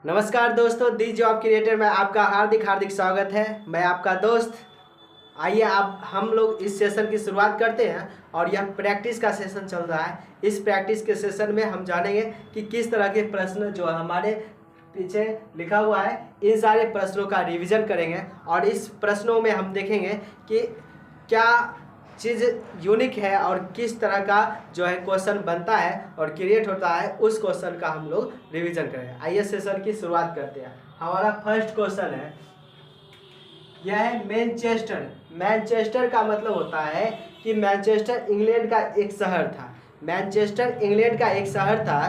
नमस्कार दोस्तों, दी job creator में आपका हार्दिक हार्दिक स्वागत है। मैं आपका दोस्त। आइए आप हम लोग इस सेशन की शुरुआत करते हैं और यह प्रैक्टिस का सेशन चल रहा है। इस प्रैक्टिस के सेशन में हम जानेंगे कि किस तरह के प्रश्न जो हमारे पीछे लिखा हुआ है, इन सारे प्रश्नों का रिवीजन करेंगे और इस प्रश्नों में हम देखेंगे कि क्या चीज़ यूनिक है और किस तरह का जो है क्वेश्चन बनता है और क्रिएट होता है, उस क्वेश्चन का हम लोग रिवीजन करें। आइए सेशन की शुरुआत करते हैं। हमारा फर्स्ट क्वेश्चन है, यह है मैनचेस्टर। मैनचेस्टर का मतलब होता है कि मैनचेस्टर इंग्लैंड का एक शहर था। मैनचेस्टर इंग्लैंड का एक शहर था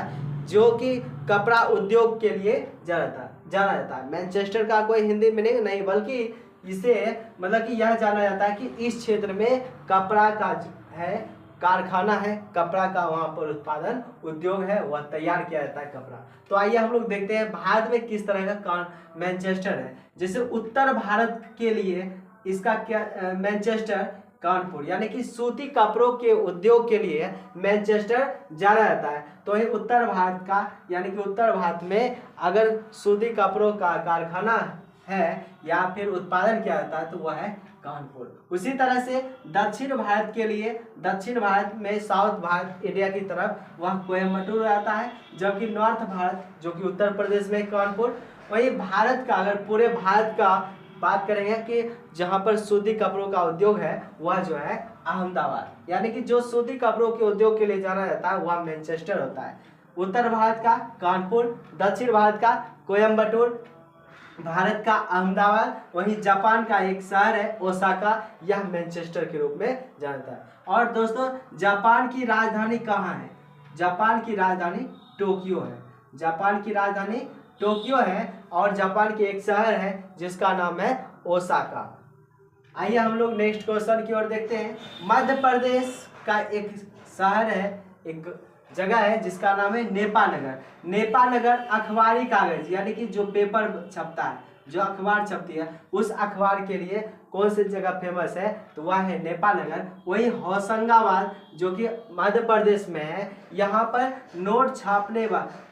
जो कि कपड़ा उद्योग के लिए जाना जाता है। मैनचेस्टर का कोई हिंदी मीनिंग नहीं, बल्कि इसे मतलब कि यह जाना जाता है कि इस क्षेत्र में कपड़ा का है कारखाना है, कपड़ा का वहाँ पर उत्पादन उद्योग है, वह तैयार किया जाता है कपड़ा। तो आइए हम लोग देखते हैं भारत में किस तरह का मैनचेस्टर है। जैसे उत्तर भारत के लिए इसका क्या मैनचेस्टर कानपुर, यानी कि सूती कपड़ों के उद्योग के लिए मैनचेस्टर जाना जाता है। तो ये उत्तर भारत का, यानी कि उत्तर भारत में अगर सूती कपड़ों का कारखाना है या फिर उत्पादन किया जाता है तो वह है कानपुर। उसी तरह से दक्षिण भारत के लिए, दक्षिण भारत में साउथ भारत इंडिया की तरफ वह कोयम्बटूर आता है, जबकि नॉर्थ भारत जो कि उत्तर प्रदेश में कानपुर। वही भारत का, अगर पूरे भारत का बात करेंगे कि जहाँ पर सूती कपड़ों का उद्योग है वह जो है अहमदाबाद, यानी कि जो सूती कपड़ों के उद्योग के लिए जाना जाता है वह मैनचेस्टर होता है। उत्तर भारत का कानपुर, दक्षिण भारत का कोयम्बटूर, भारत का अहमदाबाद, वहीं जापान का एक शहर है ओसाका, यह मैनचेस्टर के रूप में जानता है। और दोस्तों, जापान की राजधानी कहाँ है? जापान की राजधानी टोक्यो है। जापान की राजधानी टोक्यो है और जापान के एक शहर है जिसका नाम है ओसाका। आइए हम लोग नेक्स्ट क्वेश्चन की ओर देखते हैं। मध्य प्रदेश का एक शहर है, एक जगह है जिसका नाम है नेपानगर। नेपानगर अखबारी कागज, यानी कि जो पेपर छपता है, जो अखबार छपती है, उस अखबार के लिए कौन सी जगह फेमस है? तो वह है नेपानगर। वही होशंगाबाद जो कि मध्य प्रदेश में है, यहाँ पर नोट छापने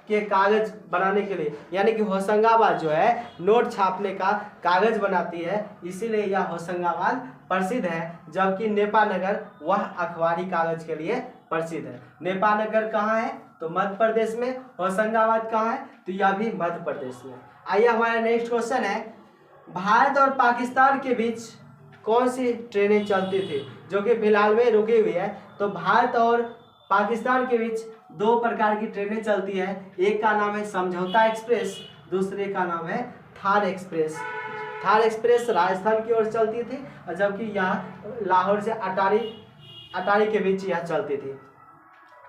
के कागज बनाने के लिए, यानी कि होशंगाबाद जो है नोट छापने का कागज बनाती है, इसीलिए यह होशंगाबाद प्रसिद्ध है। जबकि नेपानगर वह अखबारी कागज के लिए प्रसिद्ध है। नेपानगर कहाँ है? तो मध्य प्रदेश में। होशंगाबाद कहाँ है? तो यह भी मध्य प्रदेश में। आइए हमारा नेक्स्ट क्वेश्चन है, भारत और पाकिस्तान के बीच कौन सी ट्रेनें चलती थी जो कि फिलहाल में रुकी हुई है? तो भारत और पाकिस्तान के बीच दो प्रकार की ट्रेनें चलती है। एक का नाम है समझौता एक्सप्रेस, दूसरे का नाम है थार एक्सप्रेस। थार एक्सप्रेस राजस्थान की ओर चलती थी और जबकि यह लाहौर से अटारी के बीच यह चलती थी।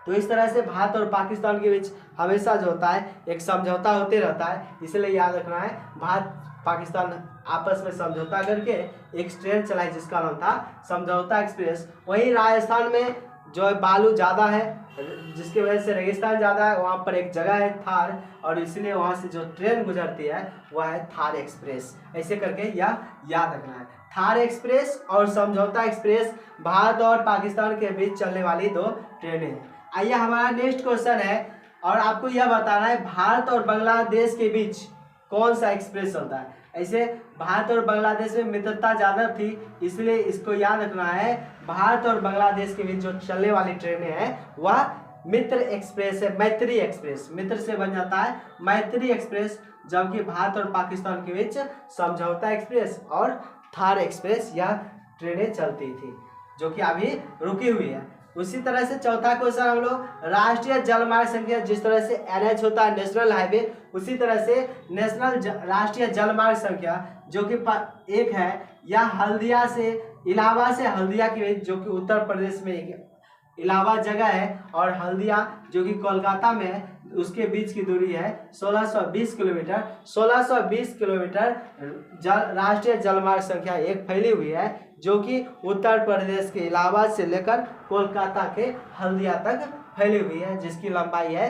तो इस तरह से भारत और पाकिस्तान के बीच हमेशा जो होता है एक समझौता होते रहता है, इसलिए याद रखना है भारत पाकिस्तान आपस में समझौता करके एक ट्रेन चलाई जिसका नाम था समझौता एक्सप्रेस। वहीं राजस्थान में जो बालू ज़्यादा है, जिसकी वजह से रेगिस्तान ज़्यादा है, वहाँ पर एक जगह है थार, और इसलिए वहाँ से जो ट्रेन गुजरती है वह है थार एक्सप्रेस। ऐसे करके यह याद रखना है। थार एक्सप्रेस और समझौता एक्सप्रेस भारत और पाकिस्तान के बीच चलने वाली दो ट्रेनें हैं। आइए हमारा नेक्स्ट क्वेश्चन है और आपको यह बताना है भारत और बांग्लादेश के बीच कौन सा एक्सप्रेस चलता है। ऐसे भारत और बांग्लादेश में मित्रता ज़्यादा थी, इसलिए इसको याद रखना है। भारत और बांग्लादेश के बीच जो चलने वाली ट्रेनें हैं वह मित्र एक्सप्रेस है, मैत्री एक्सप्रेस। मित्र से बन जाता है मैत्री एक्सप्रेस, जबकि भारत और पाकिस्तान के बीच समझौता एक्सप्रेस और थार एक्सप्रेस यह ट्रेनें चलती थी जो कि अभी रुकी हुई है। उसी तरह से चौथा क्वेश्चन हम लोग, राष्ट्रीय जलमार्ग संख्या, जिस तरह से एनएच होता है नेशनल हाईवे, उसी तरह से राष्ट्रीय जलमार्ग संख्या जो कि एक है, यह हल्दिया से इलाहाबाद से हल्दिया के बीच, जो कि उत्तर प्रदेश में एक इलाहाबाद जगह है, और हल्दिया जो कि कोलकाता में है, उसके बीच की दूरी है 1620 किलोमीटर। 1620 किलोमीटर राष्ट्रीय जलमार्ग संख्या एक फैली हुई है जो कि उत्तर प्रदेश के इलाहाबाद से लेकर कोलकाता के हल्दिया तक फैली हुई है, जिसकी लंबाई है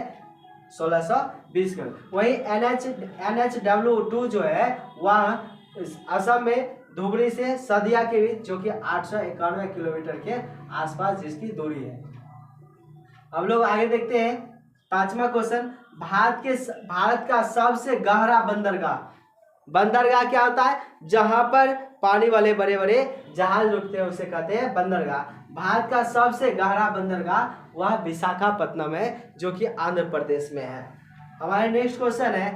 1620 किलोमीटर। वहीं NH-W2 जो है वह असम में धुबरी से सदिया के बीच, जो कि 891 किलोमीटर के आसपास जिसकी दूरी है। हम लोग आगे देखते हैं पांचवा क्वेश्चन, भारत का सबसे गहरा बंदरगाह। बंदरगाह क्या होता है? जहां पर पानी वाले बड़े बड़े जहाज रुकते हैं उसे कहते हैं बंदरगाह। भारत का सबसे गहरा बंदरगाह वह विशाखापत्तनम है, जो कि आंध्र प्रदेश में है। हमारे नेक्स्ट क्वेश्चन है,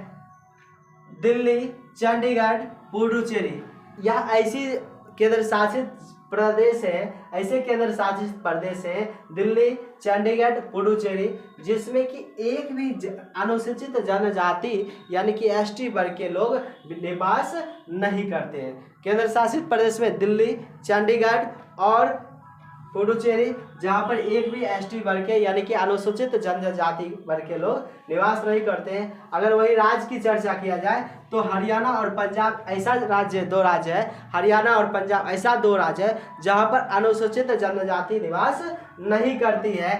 दिल्ली, चंडीगढ़, पुडुचेरी, यह ऐसी केंद्र शासित प्रदेश है, ऐसे केंद्र शासित प्रदेश है दिल्ली, चंडीगढ़, पुडुचेरी, जिसमें कि एक भी अनुसूचित जनजाति यानी कि एसटी वर्ग के लोग निवास नहीं करते हैं। केंद्र शासित प्रदेश में दिल्ली, चंडीगढ़ और पुडुचेरी, जहाँ पर एक भी एसटी वर्ग के यानी कि अनुसूचित जनजाति वर्ग के लोग निवास नहीं करते हैं। अगर वही राज्य की चर्चा किया जाए तो हरियाणा और पंजाब ऐसा राज्य, दो राज्य है, हरियाणा और पंजाब ऐसा दो राज्य है जहाँ पर अनुसूचित जनजाति निवास नहीं करती है।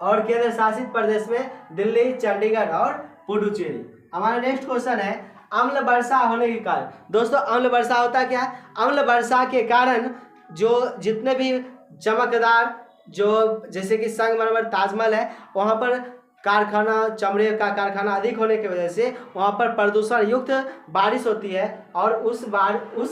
और केंद्र शासित प्रदेश में दिल्ली, चंडीगढ़ और पुडुचेरी। हमारा नेक्स्ट क्वेश्चन है, अम्ल वर्षा होने के कारण। दोस्तों, अम्ल वर्षा होता क्या है? अम्ल वर्षा के कारण जो जितने भी चमकदार, जो जैसे कि संगमरमर, ताजमहल है, वहाँ पर कारखाना, चमड़े का कारखाना अधिक होने की वजह से वहाँ पर प्रदूषण युक्त बारिश होती है और उस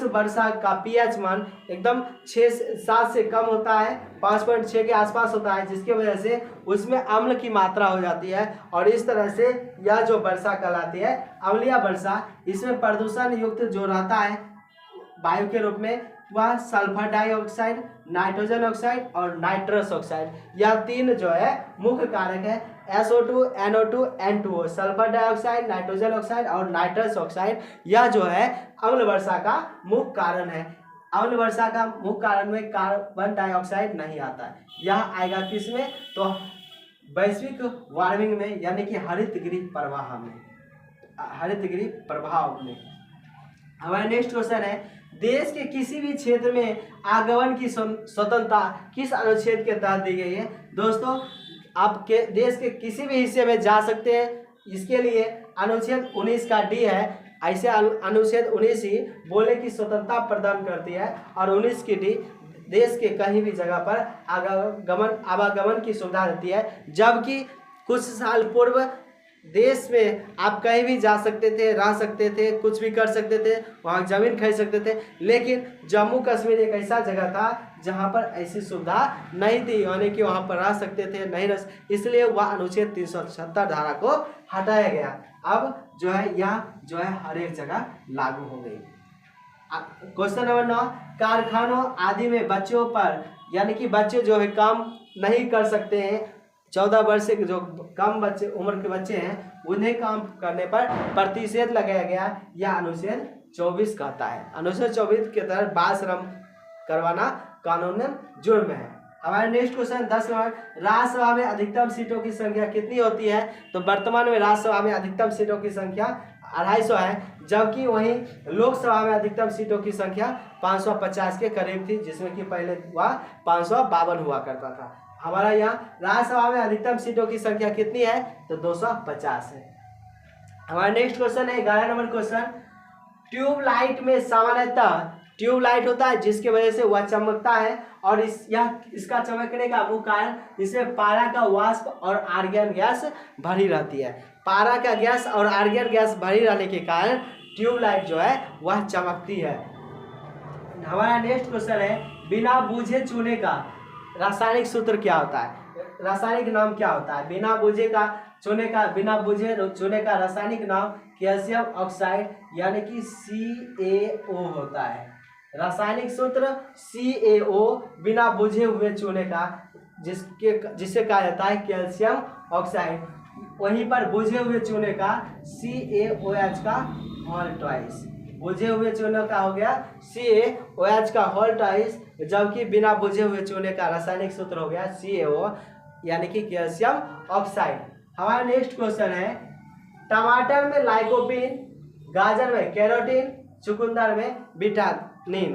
वर्षा का पीएच मान एकदम 6-7 से कम होता है, 5.6 के आसपास होता है, जिसकी वजह से उसमें अम्ल की मात्रा हो जाती है। और इस तरह से यह जो वर्षा कहलाती है अम्लीय वर्षा। इसमें प्रदूषण युक्त जो रहता है वायु के रूप में वह सल्फर डाइऑक्साइड, नाइट्रोजन ऑक्साइड और नाइट्रस ऑक्साइड, यह तीन जो है मुख्य कारक है। SO2, NO2, N2O, sulphur dioxide, nitrogen oxide और नाइट्रस ऑक्साइड, यह जो है अम्ल वर्षा का मुख्य कारण है। अम्ल वर्षा का मुख्य कारण में कार्बन डाइऑक्साइड नहीं आता है। यह आएगा किसमें? तो वैश्विक वार्मिंग में, यानी कि हरित गृह प्रभाव में। हमारा नेक्स्ट क्वेश्चन है, देश के किसी भी क्षेत्र में आगमन की स्वतंत्रता किस अनुच्छेद के तहत दी गई है? दोस्तों, आप के देश के किसी भी हिस्से में जा सकते हैं, इसके लिए अनुच्छेद 19 का डी है। ऐसे अनुच्छेद 19 ही बोले की स्वतंत्रता प्रदान करती है और 19 की डी देश के कहीं भी जगह पर आवागमन की सुविधा देती है। जबकि कुछ साल पूर्व देश में आप कहीं भी जा सकते थे, रह सकते थे, कुछ भी कर सकते थे, वहाँ ज़मीन खरीद सकते थे, लेकिन जम्मू कश्मीर एक ऐसा जगह था जहाँ पर ऐसी सुविधा नहीं थी, यानी कि वहाँ पर रह सकते थे, नहीं रह, इसलिए वह अनुच्छेद 376 धारा को हटाया गया। अब जो है यह जो है हर एक जगह लागू हो गई। क्वेश्चन नंबर 9, कारखानों आदि में बच्चों पर, यानी कि बच्चे जो है काम नहीं कर सकते हैं, 14 वर्ष से जो कम बच्चे उम्र के बच्चे हैं उन्हें काम करने पर प्रतिषेध लगाया गया। यह अनुच्छेद 24 कहता है। अनुच्छेद 24 के तहत बाल श्रम करवाना कानूनन जुर्म है। हमारा नेक्स्ट क्वेश्चन 10 नंबर, राज्यसभा में अधिकतम सीटों की संख्या कितनी होती है? तो वर्तमान में राज्यसभा में अधिकतम सीटों की संख्या 250 है, जबकि वहीं लोकसभा में अधिकतम सीटों की संख्या 550 के करीब थी, जिसमें कि पहले वह 552 हुआ करता था। हमारा यहाँ राज्यसभा में अधिकतम सीटों की संख्या कितनी है? तो 250 है। हमारा नेक्स्ट क्वेश्चन है 11 नंबर क्वेश्चन, ट्यूबलाइट में सामान्यतः ट्यूबलाइट होता है जिसकी वजह से वह चमकता है और इसका चमकने का मुख्य कारण इसमें पारा का वाष्प और आर्गन गैस भरी रहती है। पारा का गैस और आर्गन गैस भरी रहने के कारण ट्यूबलाइट जो है वह चमकती है। हमारा नेक्स्ट क्वेश्चन है, बिना बूझे चूने का रासायनिक सूत्र क्या होता है? रासायनिक नाम क्या होता है? बिना बूझे चूने का रासायनिक नाम कैल्शियम ऑक्साइड यानी कि CaO होता है। रासायनिक सूत्र CaO, बिना बुझे हुए चूने का, जिसे कहा जाता है कैल्शियम ऑक्साइड। वहीं पर बुझे हुए चूने का CaOH का होल ट्वाइस, बुझे हुए चूने का हो गया CaOH का होल ट्वाइस, जबकि बिना बुझे हुए चूने का रासायनिक सूत्र हो गया CaO यानी कि कैल्शियम ऑक्साइड। हमारा नेक्स्ट क्वेश्चन है, टमाटर में लाइकोपीन, गाजर में कैरोटीन, चुकंदर में विटामिन।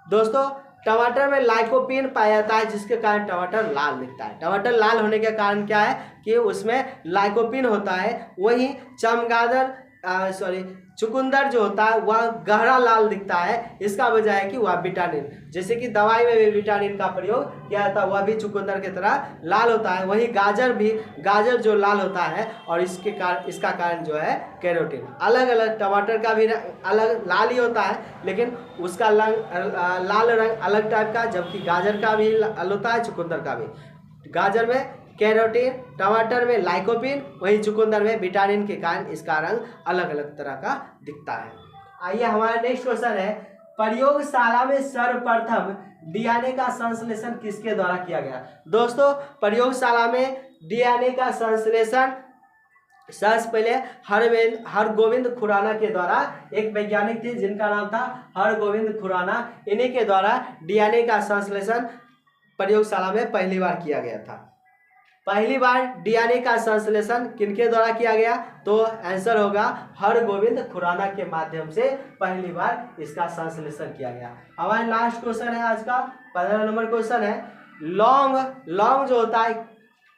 दोस्तों, टमाटर में लाइकोपीन पाया जाता है जिसके कारण टमाटर लाल दिखता है। टमाटर लाल होने के कारण क्या है कि उसमें लाइकोपीन होता है। वहीं चमगादड़ सॉरी चुकंदर जो होता है वह गहरा लाल दिखता है। इसका वजह है कि वह विटामिन, जैसे कि दवाई में भी विटामिन का प्रयोग किया जाता है, वह भी चुकंदर की तरह लाल होता है। वही गाजर जो लाल होता है और इसका कारण जो है कैरोटीन। अलग अलग टमाटर का भी अलग लाल ही होता है, लेकिन उसका लाल रंग अलग टाइप का, जबकि गाजर का भी लाल होता है, चुकंदर का भी। गाजर में कैरोटीन, टमाटर में लाइकोपिन, वही चुकंदर में विटामिन के कारण इसका रंग अलग अलग तरह का दिखता है। आइए हमारा नेक्स्ट क्वेश्चन है, प्रयोगशाला में सर्वप्रथम डीएनए का संश्लेषण किसके द्वारा किया गया? दोस्तों, प्रयोगशाला में डीएनए का संश्लेषण सबसे पहले हरगोविंद खुराना के द्वारा, एक वैज्ञानिक थे जिनका नाम था हरगोविंद खुराना। इन्हीं के द्वारा डीएनए का संश्लेषण प्रयोगशाला में पहली बार किया गया था। पहली बार डीएनए का संश्लेषण किनके द्वारा किया गया? तो आंसर होगा हरगोविंद खुराना के माध्यम से पहली बार इसका संश्लेषण किया गया। हमारा लास्ट क्वेश्चन है आज का, 15 नंबर क्वेश्चन है, लौंग जो होता है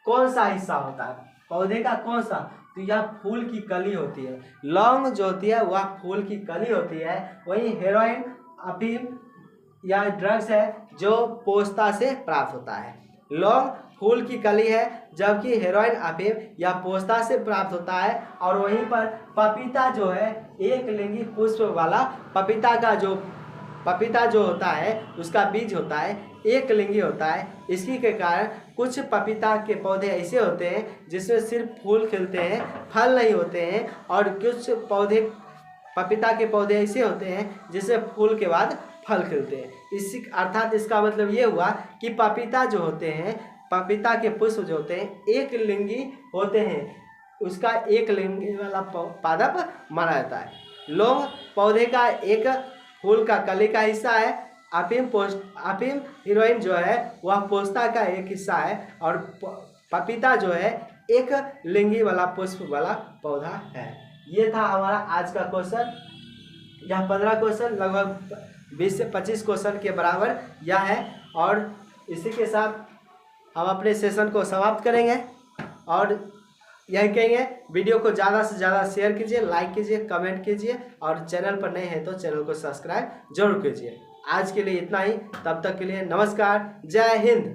कौन सा हिस्सा होता है पौधे का? कौन सा? तो यह फूल की कली होती है। लौंग जो होती है वह फूल की कली होती है। वही हेरोइन, अफीम या ड्रग्स है जो पोस्ता से प्राप्त होता है। लौंग फूल की कली है, जबकि हेरोइन, अफीम या पोस्ता से प्राप्त होता है। और वहीं पर पपीता जो है एक लिंगी पुष्प वाला, पपीता जो होता है उसका बीज होता है एक लिंगी होता है। इसी के कारण कुछ पपीता के पौधे ऐसे होते हैं जिसमें सिर्फ फूल खिलते हैं, फल नहीं होते हैं, और कुछ पपीता के पौधे ऐसे होते हैं जिसमें फूल के बाद फल खिलते हैं। इसी अर्थात इसका मतलब ये हुआ कि पपीता जो होते हैं, पपीता के पुष्प जो होते हैं एक लिंगी होते हैं, उसका एक लिंगी वाला पादप माना जाता है। लौंग पौधे का एक फूल का कली का हिस्सा है। अफीम हीरोइन जो है वह पोस्ता का एक हिस्सा है, और पपीता जो है एक लिंगी वाला पुष्प वाला पौधा है। ये था हमारा आज का क्वेश्चन। यह 15 क्वेश्चन लगभग 20 से 25 क्वेश्चन के बराबर यह है, और इसी के साथ हम अपने सेशन को समाप्त करेंगे। और यही कहेंगे, वीडियो को ज़्यादा से ज़्यादा शेयर कीजिए, लाइक कीजिए, कमेंट कीजिए, और चैनल पर नए हैं तो चैनल को सब्सक्राइब जरूर कीजिए। आज के लिए इतना ही, तब तक के लिए नमस्कार, जय हिंद।